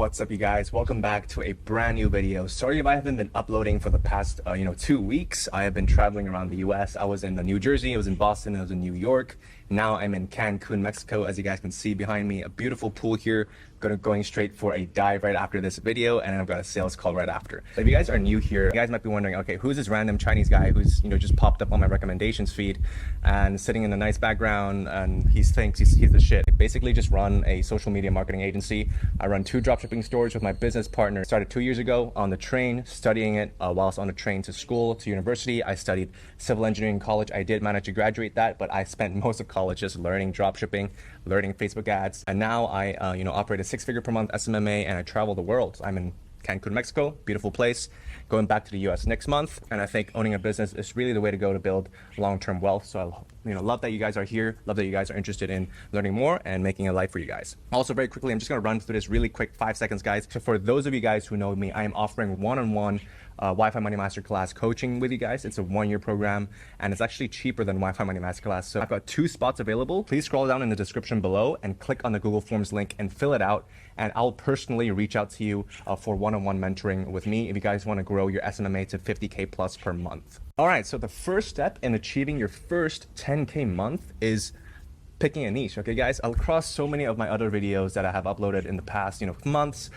What's up, you guys? Welcome back to a brand new video. Sorry if I haven't been uploading for the past 2 weeks. I have been traveling around the US. I was in New Jersey, I was in Boston, I was in New York. Now I'm in Cancun, Mexico. As you guys can see behind me, a beautiful pool here. Going straight for a dive right after this video, and I've got a sales call right after. So if you guys are new here, you guys might be wondering, okay, who's this random Chinese guy who's just popped up on my recommendations feed and sitting in a nice background, and he thinks he's the shit. I basically just run a social media marketing agency. I run 2 dropshipping stores with my business partner. Started 2 years ago on the train, studying it whilst on the train to school, to university. I studied civil engineering in college. I did manage to graduate that, but I spent most of college just learning dropshipping, learning Facebook ads, and now I operate a 6-figure per month SMMA, and I travel the world. I'm in Cancun, Mexico, beautiful place, going back to the US next month, and I think owning a business is really the way to go to build long-term wealth. So I love that you guys are here, love that you guys are interested in learning more and making a life for you guys. Also, very quickly, I'm just going to run through this really quick, 5 seconds, guys. So for those of you guys who know me, I am offering one-on-one Wi-Fi Money Masterclass coaching with you guys. It's a 1-year program, and it's actually cheaper than Wi-Fi Money Masterclass. So I've got 2 spots available. Please scroll down in the description below and click on the Google Forms link and fill it out, and I'll personally reach out to you for one-on-one mentoring with me if you guys want to grow your SMMA to 50K plus per month. All right, so the first step in achieving your first 10K month is picking a niche. Okay, guys, across so many of my other videos that I have uploaded in the past months,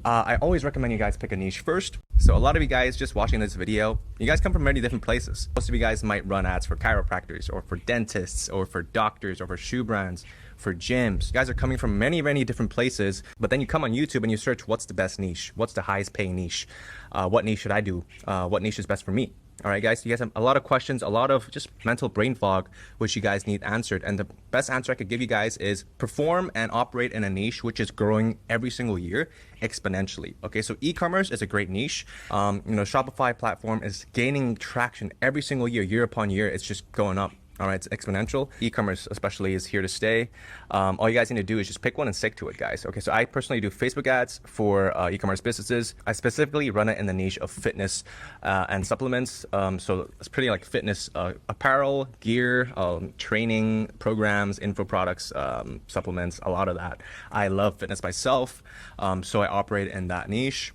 I always recommend you guys pick a niche first. So a lot of you guys just watching this video, you guys come from many different places. Most of you guys might run ads for chiropractors or for dentists or for doctors or for shoe brands, for gyms. You guys are coming from many different places, but then you come on YouTube and you search what's the best niche, what's the highest paying niche, what niche should I do, what niche is best for me. All right, guys, you guys have a lot of questions, a lot of just mental brain fog, which you guys need answered. And the best answer I could give you guys is perform and operate in a niche which is growing every single year exponentially. Okay, so e-commerce is a great niche. Shopify platform is gaining traction every single year, year upon year. It's just going up. All right, it's exponential. E-commerce especially is here to stay. All you guys need to do is just pick one and stick to it, guys. Okay, so I personally do Facebook ads for e-commerce businesses. I specifically run it in the niche of fitness and supplements. So it's pretty like fitness apparel, gear, training programs, info products, supplements, a lot of that. I love fitness myself, so I operate in that niche.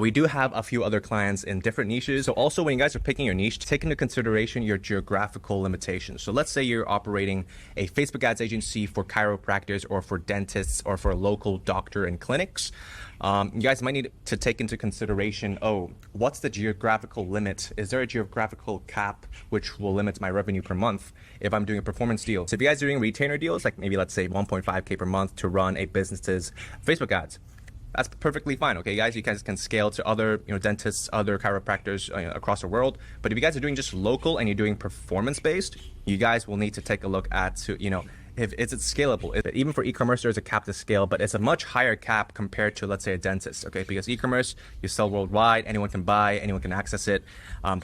We do have a few other clients in different niches. So also when you guys are picking your niche, take into consideration your geographical limitations. So let's say you're operating a Facebook ads agency for chiropractors or for dentists or for a local doctor and clinics. You guys might need to take into consideration, what's the geographical limit? Is there a geographical cap which will limit my revenue per month if I'm doing a performance deal? So if you guys are doing retainer deals, like maybe let's say 1.5K per month to run a business's Facebook ads, that's perfectly fine. Okay, guys, you guys can scale to other dentists, other chiropractors across the world. But if you guys are doing just local and you're doing performance based, you guys will need to take a look at if it's scalable. Even for e-commerce, there's a cap to scale, but it's a much higher cap compared to, let's say, a dentist. Okay, because e-commerce, you sell worldwide, anyone can buy, anyone can access it.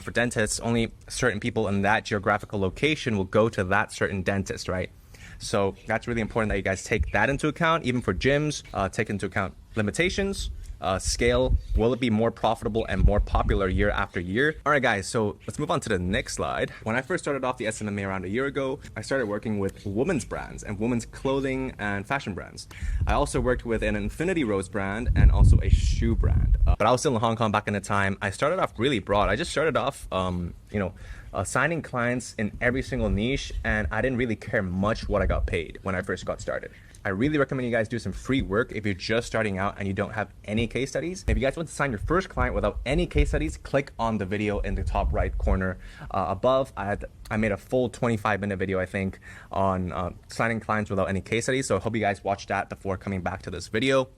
For dentists, only certain people in that geographical location will go to that certain dentist, right? So that's really important that you guys take that into account. Even for gyms, take into account limitations, scale. Will it be more profitable and more popular year after year? All right, guys, so let's move on to the next slide. When I first started off the SMMA around a year ago, I started working with women's brands and women's clothing and fashion brands. I also worked with an Infinity Rose brand and also a shoe brand. But I was still in Hong Kong back in the time. I started off really broad. I just started off, signing clients in every single niche, and I didn't really care much what I got paid when I first got started. I really recommend you guys do some free work if you're just starting out and you don't have any case studies. If you guys want to sign your first client without any case studies, click on the video in the top right corner above. I made a full 25-minute video, I think, on signing clients without any case studies. So I hope you guys watch that before coming back to this video.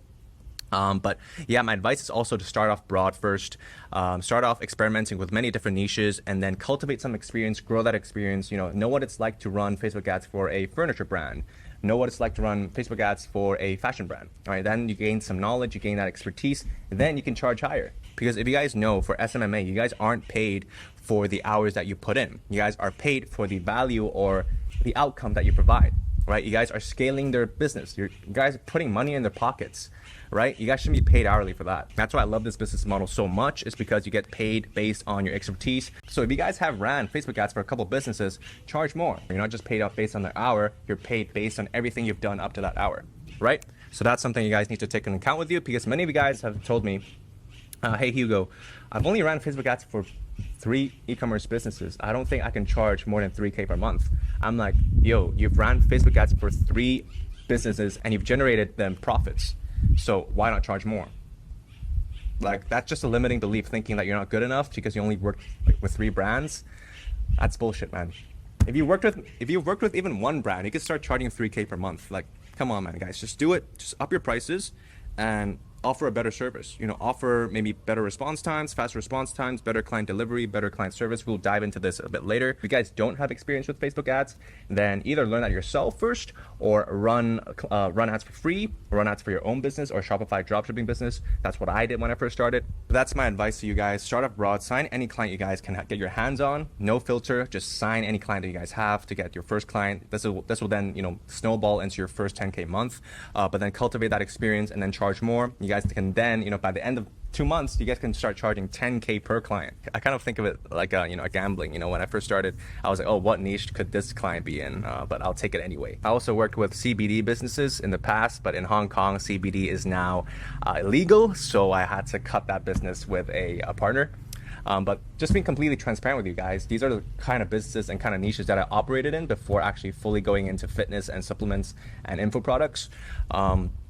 But yeah, my advice is also to start off broad first, start off experimenting with many different niches, and then cultivate some experience, grow that experience, know what it's like to run Facebook ads for a furniture brand, know what it's like to run Facebook ads for a fashion brand. All right, then you gain some knowledge, you gain that expertise, and then you can charge higher. Because if you guys know, for SMMA, you guys aren't paid for the hours that you put in. You guys are paid for the value or the outcome that you provide, right? You guys are scaling their business. You guys are putting money in their pockets, right? You guys shouldn't be paid hourly for that. That's why I love this business model so much, is because you get paid based on your expertise. So if you guys have ran Facebook ads for a couple businesses, charge more. You're not just paid off based on the hour, you're paid based on everything you've done up to that hour, right? So that's something you guys need to take into account with you, because many of you guys have told me, hey Hugo, I've only ran Facebook ads for 3 e-commerce businesses. I don't think I can charge more than 3K per month. I'm like, yo, you've ran Facebook ads for 3 businesses and you've generated them profits. So why not charge more? Like, that's just a limiting belief, thinking that you're not good enough because you only worked with 3 brands. That's bullshit, man. If you've worked with even 1 brand, you could start charging 3K per month. Like, come on, man, guys, just do it. Just up your prices and offer a better service. You know, offer maybe better response times, faster response times, better client delivery, better client service. We'll dive into this a bit later. If you guys don't have experience with Facebook ads, then either learn that yourself first, or run ads for free, or run ads for your own business or Shopify dropshipping business. That's what I did when I first started. That's my advice to you guys. Start off broad, sign any client you guys can get your hands on, no filter, just sign any client that you guys have to get your first client. This will then, you know, snowball into your first 10K month, but then cultivate that experience and then charge more. You guys can then, you know, by the end of 2 months, you guys can start charging 10K per client. I kind of think of it like a, you know, a gambling. You know, when I first started, I was like, oh, what niche could this client be in? But I'll take it anyway. I also worked with CBD businesses in the past, but in Hong Kong, CBD is now illegal, so I had to cut that business with a partner. But just being completely transparent with you guys, these are the kind of businesses and kind of niches that I operated in before actually fully going into fitness and supplements and info products.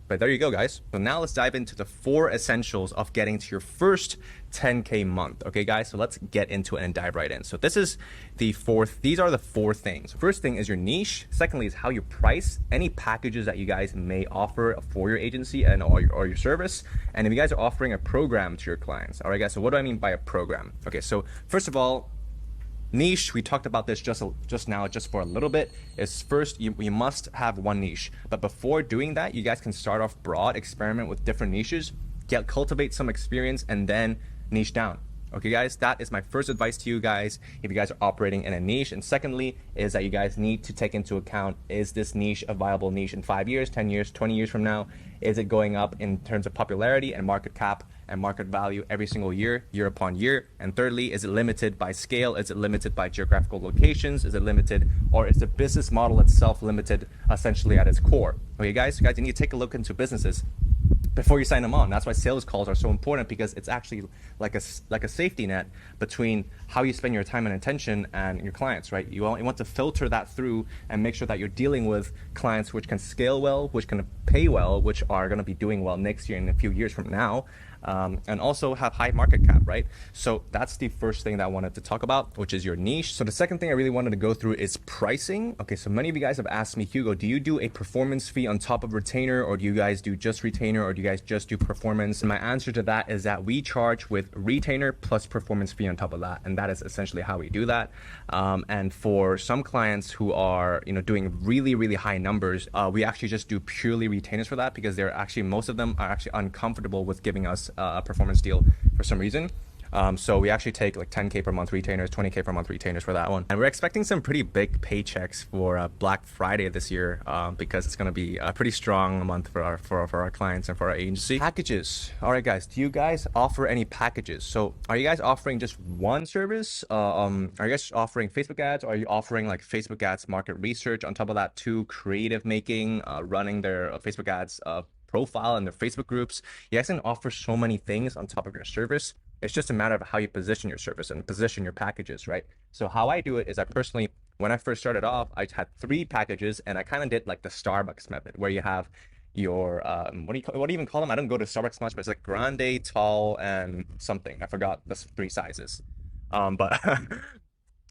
But there you go, guys. So now let's dive into the 4 essentials of getting to your first 10K month. Okay, guys, so let's get into it and dive right in. So these are the 4 things. First thing is your niche. Secondly is how you price any packages that you guys may offer for your agency and or your service. And if you guys are offering a program to your clients. All right, guys, so what do I mean by a program? Okay, so first of all, niche, we talked about this just now, just for a little bit, is first you must have 1 niche. But before doing that, you guys can start off broad, experiment with different niches, cultivate some experience, and then niche down. Okay, guys, that is my first advice to you guys if you guys are operating in a niche. And secondly is that you guys need to take into account, is this niche a viable niche in 5 years, 10 years, 20 years from now? Is it going up in terms of popularity and market cap and market value every single year, year upon year? And thirdly, is it limited by scale? Is it limited by geographical locations? Is it limited, or is the business model itself limited essentially at its core? Okay, guys, you need to take a look into businesses before you sign them on. That's why sales calls are so important, because it's actually like a safety net between how you spend your time and attention and your clients, right? You want to filter that through and make sure that you're dealing with clients which can scale well, which can pay well, which are going to be doing well next year and a few years from now, and also have high market cap, right? So that's the first thing that I wanted to talk about, which is your niche. So the second thing I really wanted to go through is pricing. Okay, so many of you guys have asked me, Hugo, do you do a performance fee on top of retainer, or do you guys do just retainer, or do you guys just do performance? And my answer to that is that we charge with retainer plus performance fee on top of that, and that is essentially how we do that. And for some clients who are, you know, doing really, really high numbers, we actually just do purely retainers for that, because most of them are actually uncomfortable with giving us a performance deal for some reason. So we actually take like 10K per month retainers, 20K per month retainers for that one. And we're expecting some pretty big paychecks for Black Friday this year, because it's going to be a pretty strong month for our clients and for our agency. Packages. All right, guys, do you guys offer any packages? So are you guys offering just one service? Are you guys offering Facebook ads? Or are you offering like Facebook ads market research on top of that too, creative making, running their Facebook ads profile and their Facebook groups? You guys can offer so many things on top of your service. It's just a matter of how you position your service and position your packages, right? So how I do it is, I personally, when I first started off, I had 3 packages, and I kind of did like the Starbucks method, where you have your what do you even call them? I don't go to Starbucks much, but it's like grande, tall, and something. I forgot the 3 sizes. But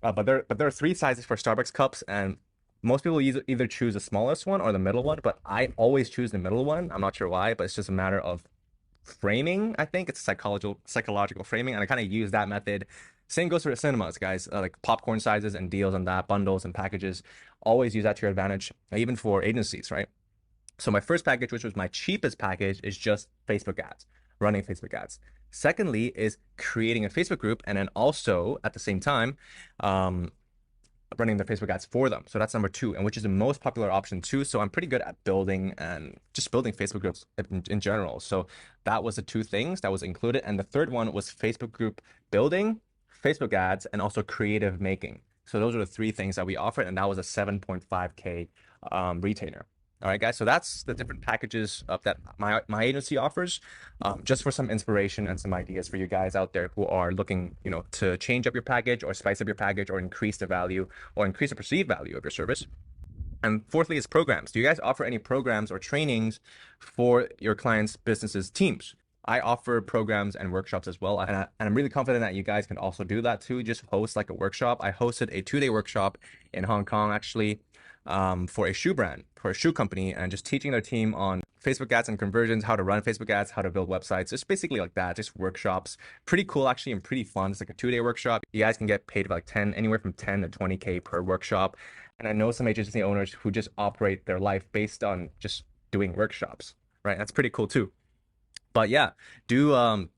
but there are 3 sizes for Starbucks cups, and most people either choose the smallest one or the middle one, but I always choose the middle one. I'm not sure why, but it's just a matter of framing. I think it's psychological framing, and I kind of use that method. Same goes for the cinemas, guys. Like popcorn sizes and deals on that, bundles and packages. Always use that to your advantage, even for agencies, right? So my first package, which was my cheapest package, is just Facebook ads, running Facebook ads. Secondly is creating a Facebook group, and then also at the same time, running the Facebook ads for them. So that's number 2, and which is the most popular option too. So I'm pretty good at building Facebook groups in general. So that was the 2 things that was included. And the third one was Facebook group building, Facebook ads, and also creative making. So those are the 3 things that we offered, and that was a 7.5K retainer. All right, guys. So that's the different packages of that my agency offers, just for some inspiration and some ideas for you guys out there who are looking, to change up your package or spice up your package or increase the value or increase the perceived value of your service. And fourthly is programs. Do you guys offer any programs or trainings for your clients' businesses teams? I offer programs and workshops as well. And I'm really confident that you guys can also do that too. Just host like a workshop. I hosted a 2-day workshop in Hong Kong, actually, for a shoe brand, for a shoe company, and just teaching their team on Facebook ads and conversions, how to run Facebook ads, how to build websites, just basically like that, just workshops. Pretty cool, actually, and pretty fun. It's like a 2-day workshop. You guys can get paid like anywhere from 10 to 20K per workshop. And I know some agency owners who just operate their life based on just doing workshops, right? That's pretty cool too. But yeah, do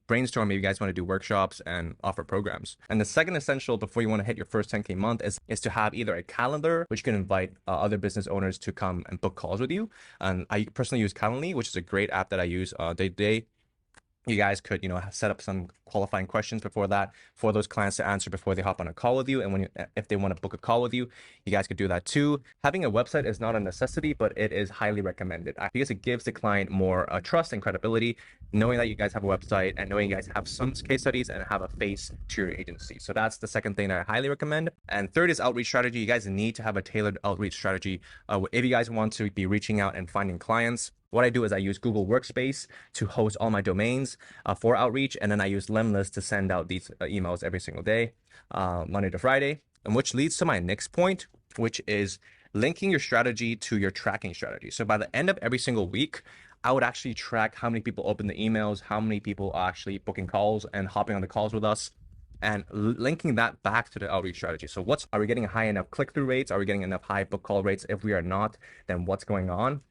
brainstorm if you guys want to do workshops and offer programs. And the second essential before you want to hit your first 10K month is to have either a calendar, which you can invite other business owners to come and book calls with you. And I personally use Calendly, which is a great app that I use day to day. You guys could, set up some qualifying questions before that for those clients to answer before they hop on a call with you. And if they want to book a call with you, you guys could do that too. Having a website is not a necessity, but it is highly recommended because it gives the client more trust and credibility, knowing that you guys have a website and knowing you guys have some case studies and have a face to your agency. So that's the second thing that I highly recommend. And third is outreach strategy. You guys need to have a tailored outreach strategy. If you guys want to be reaching out and finding clients, what I do is I use Google Workspace to host all my domains for outreach, and then I use Lemlist to send out these emails every single day, Monday to Friday, and which leads to my next point, which is linking your strategy to your tracking strategy. So by the end of every single week, I would actually track how many people open the emails, how many people are actually booking calls and hopping on the calls with us, and linking that back to the outreach strategy. So are we getting high enough click-through rates? Are we getting enough high book call rates? If we are not, then what's going on?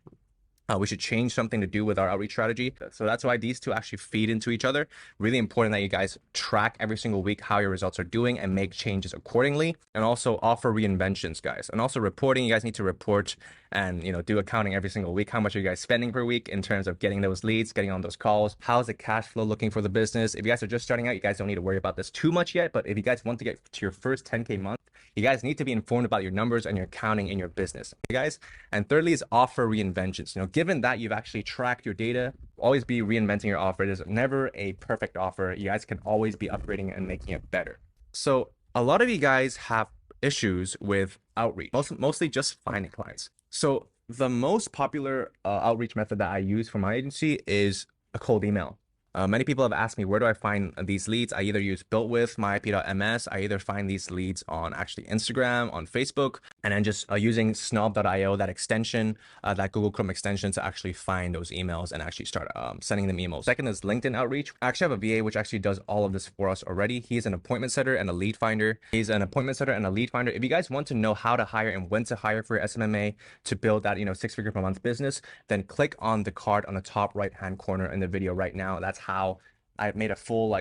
We should change something to do with our outreach strategy. So that's why these two actually feed into each other. Really important that you guys track every single week how your results are doing and make changes accordingly. And also offer reinventions, guys. And also reporting, you guys need to report and do accounting every single week. How much are you guys spending per week in terms of getting those leads, getting on those calls? How's the cash flow looking for the business? If you guys are just starting out, you guys don't need to worry about this too much yet. But if you guys want to get to your first 10K month, you guys need to be informed about your numbers and your accounting in your business, okay, guys? And thirdly is offer reinventions. Given that you've actually tracked your data, always be reinventing your offer. There's never a perfect offer. You guys can always be upgrading and making it better. So a lot of you guys have issues with outreach, mostly just finding clients. So the most popular outreach method that I use for my agency is a cold email. Many people have asked me, where do I find these leads? I either use BuiltWith, myip.ms. I either find these leads on actually Instagram, on Facebook, and then just using snob.io, that extension, that Google Chrome extension to actually find those emails and actually start sending them emails. Second is LinkedIn outreach. I actually have a VA which actually does all of this for us already. He's an appointment setter and a lead finder. If you guys want to know how to hire and when to hire for your SMMA to build that, 6-figure per month business, then click on the card on the top right-hand corner in the video right now. That's how I made a full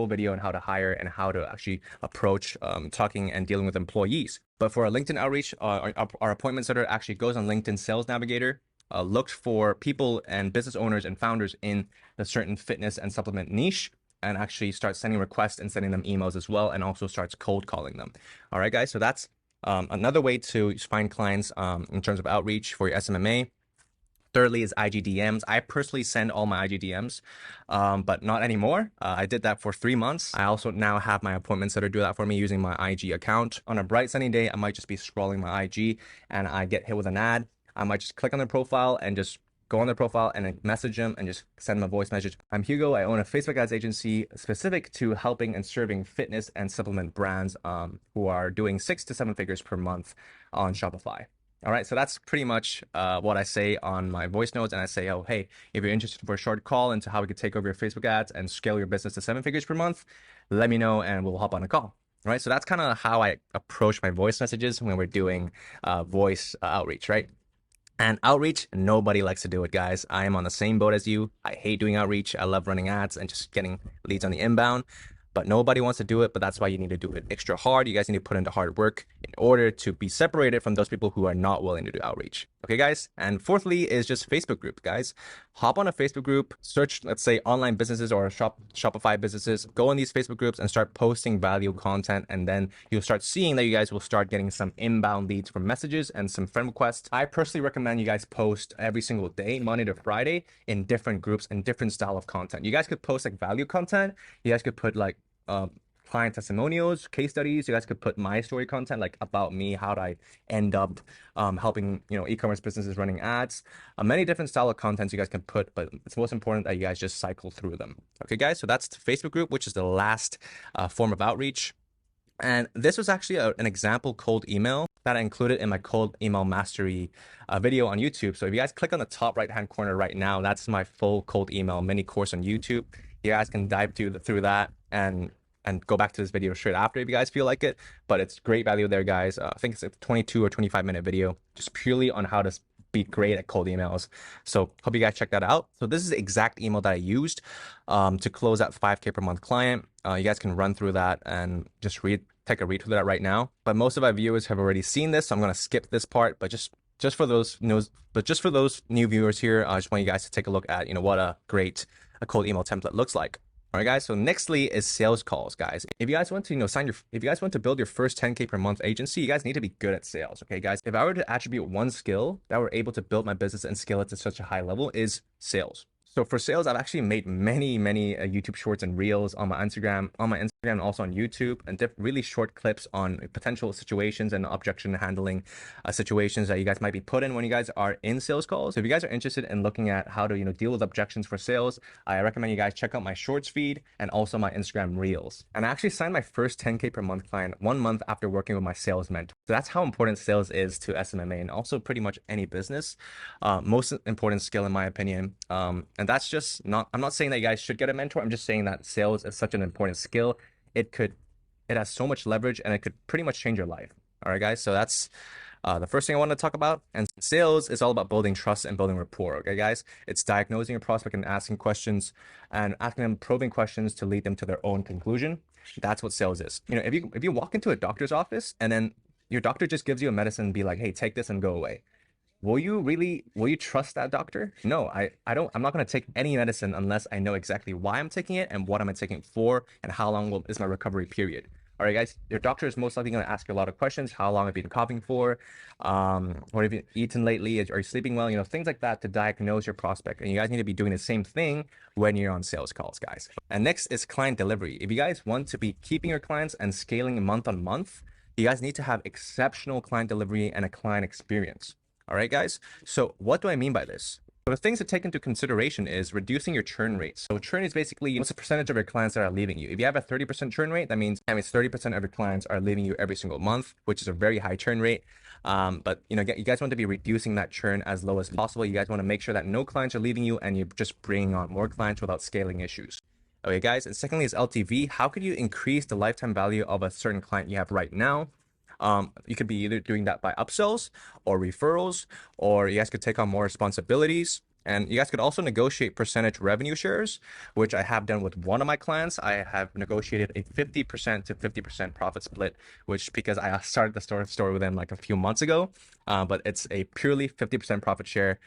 video on how to hire and how to actually approach talking and dealing with employees. But for our LinkedIn outreach, our appointment setter actually goes on LinkedIn Sales Navigator, looks for people and business owners and founders in a certain fitness and supplement niche, and actually starts sending requests and sending them emails as well, and also starts cold calling them. All right, guys. So that's another way to find clients in terms of outreach for your SMMA. Thirdly is IG DMs. I personally send all my IG DMs, but not anymore. I did that for 3 months. I also now have my appointment setter do that for me using my IG account. On a bright sunny day, I might just be scrolling my IG and I get hit with an ad. I might just click on their profile and just go on their profile and then message them and just send them a voice message. I'm Hugo. I own a Facebook ads agency specific to helping and serving fitness and supplement brands who are doing 6 to 7 figures per month on Shopify. All right, so that's pretty much what I say on my voice notes. And I say, oh, hey, if you're interested for a short call into how we could take over your Facebook ads and scale your business to 7 figures per month, let me know and we'll hop on a call. All right, so that's kind of how I approach my voice messages when we're doing voice outreach, right? And outreach, nobody likes to do it, guys. I am on the same boat as you. I hate doing outreach. I love running ads and just getting leads on the inbound. But nobody wants to do it, but that's why you need to do it extra hard. You guys need to put in the hard work in order to be separated from those people who are not willing to do outreach. Okay, guys. And fourthly is just Facebook group, guys. Hop on a Facebook group, search, let's say, online businesses or Shopify businesses, go in these Facebook groups and start posting value content. And then you'll start seeing that you guys will start getting some inbound leads from messages and some friend requests. I personally recommend you guys post every single day, Monday to Friday, in different groups and different style of content. You guys could post like value content. You guys could put like, client testimonials, case studies. You guys could put my story content, like about me, how did I end up helping e-commerce businesses running ads. Many different style of contents you guys can put, but it's most important that you guys just cycle through them. Okay, guys. So that's the Facebook group, which is the last form of outreach. And this was actually an example cold email that I included in my cold email mastery video on YouTube. So if you guys click on the top right-hand corner right now, that's my full cold email mini course on YouTube. You guys can dive through that and go back to this video straight after if you guys feel like it. But it's great value there, guys. I think it's a 22 or 25-minute video just purely on how to be great at cold emails. So hope you guys check that out. So this is the exact email that I used to close that 5K per month client. You guys can run through that and just take a read through that right now. But most of my viewers have already seen this, so I'm going to skip this part. But just for those new viewers here, I just want you guys to take a look at what a cold email template looks like. All right, guys. So nextly is sales calls, guys. If you guys want to, if you guys want to build your first 10K per month agency, you guys need to be good at sales. Okay, guys. If I were to attribute one skill that we're able to build my business and scale it to such a high level is sales. So for sales, I've actually made many YouTube shorts and reels on my Instagram, and also on YouTube, and really short clips on potential situations and objection handling situations that you guys might be put in when you guys are in sales calls. So if you guys are interested in looking at how to deal with objections for sales, I recommend you guys check out my shorts feed and also my Instagram reels. And I actually signed my first 10K per month client 1 month after working with my sales mentor. So that's how important sales is to SMMA and also pretty much any business. Most important skill in my opinion. And that's just I'm not saying that you guys should get a mentor. I'm just saying that sales is such an important skill. It has so much leverage and it could pretty much change your life. All right, guys. So that's the first thing I want to talk about. And sales is all about building trust and building rapport. Okay, guys. It's diagnosing your prospect and asking questions and asking them probing questions to lead them to their own conclusion. That's what sales is. If you walk into a doctor's office and then your doctor just gives you a medicine and be like, hey, take this and go away. Will you trust that doctor? No, I'm not going to take any medicine unless I know exactly why I'm taking it and what I'm taking it for and how long is my recovery period. All right, guys, your doctor is most likely going to ask you a lot of questions. How long have you been coughing for? What have you eaten lately? Are you sleeping well? Things like that to diagnose your prospect. And you guys need to be doing the same thing when you're on sales calls, guys. And next is client delivery. If you guys want to be keeping your clients and scaling month on month, you guys need to have exceptional client delivery and a client experience. All right, guys. So what do I mean by this? So the things to take into consideration is reducing your churn rate. So churn is basically what's the percentage of your clients that are leaving you. If you have a 30% churn rate, that means 30% of your clients are leaving you every single month, which is a very high churn rate. But you guys want to be reducing that churn as low as possible. You guys want to make sure that no clients are leaving you and you're just bringing on more clients without scaling issues. Okay, guys. And secondly is LTV. How could you increase the lifetime value of a certain client you have right now? You could be either doing that by upsells or referrals, or you guys could take on more responsibilities. And you guys could also negotiate percentage revenue shares, which I have done with one of my clients. I have negotiated a 50% to 50% profit split, which because I started the store with them like a few months ago, but it's a purely 50% profit share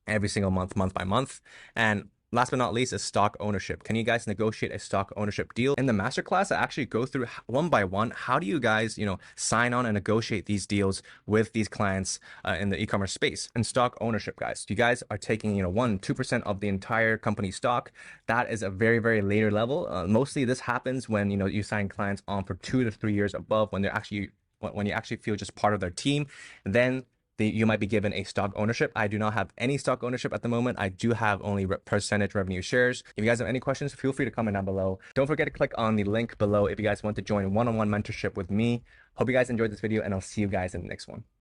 every single month by month. And last but not least is stock ownership. Can you guys negotiate a stock ownership deal? In the masterclass, I actually go through one by one. How do you guys, sign on and negotiate these deals with these clients in the e-commerce space? And stock ownership, guys. You guys are taking, 1-2% of the entire company stock. That is a very, very later level. Mostly this happens when, you sign clients on for 2 to 3 years above when you actually feel just part of their team. Then you might be given a stock ownership. I do not have any stock ownership at the moment. I do have only percentage revenue shares. If you guys have any questions, feel free to comment down below. Don't forget to click on the link below if you guys want to join one-on-one mentorship with me. Hope you guys enjoyed this video and I'll see you guys in the next one.